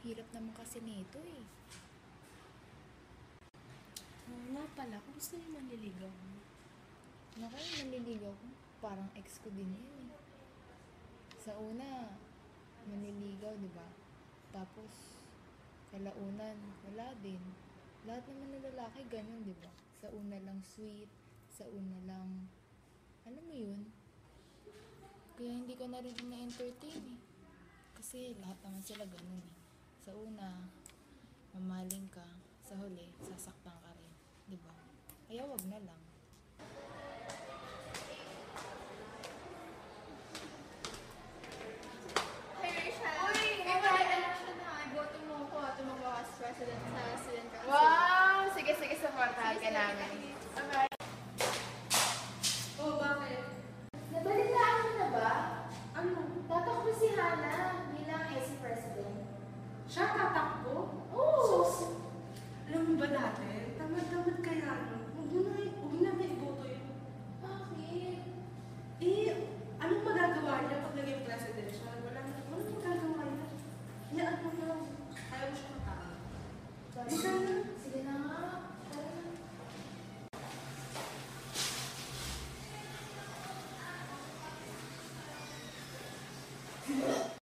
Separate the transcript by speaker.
Speaker 1: Hirap naman kasi nito eh.
Speaker 2: Oo nga pala, kung gusto niyo manliligaw mo.
Speaker 1: Naku, manliligaw ko. Parang ex ko din yun eh. Sa una, manliligaw, di ba? Tapos, kalaunan, wala din. Lahat naman ng lalaki ganyan, di ba? Sa una lang sweet, sa una lang, alam mo yun? Kaya hindi ko na rin na-entertain eh. Kasi lahat naman sila ganun eh. Sa una, mamaling ka, sa huli, sasaktan ka rin, di ba? Kaya wag na lang.
Speaker 3: Hey, Rachel!
Speaker 4: Uy,
Speaker 3: May mga election na. Iboto mo ko at tumakbo as president sa student council.
Speaker 4: Wow! Sige, supportahan ka namin. Okay.
Speaker 2: Oh, bakit?
Speaker 4: Nabalitaan mo na ba?
Speaker 2: Ano?
Speaker 4: Tatakbo si Hana bilang SC President.
Speaker 2: Siya tatakbo?
Speaker 4: Oo!
Speaker 2: Alam mo ba natin? Tamad-tamad kaya, no? Huwag na may iboto yun.
Speaker 4: Bakit?
Speaker 2: Eh, anong magagawa niya pag naging president siya? Walang magagawa niya. Hayaan mo lang. Ayaw mo siya matalo. Bisa na.
Speaker 4: Sige na nga. Tara na.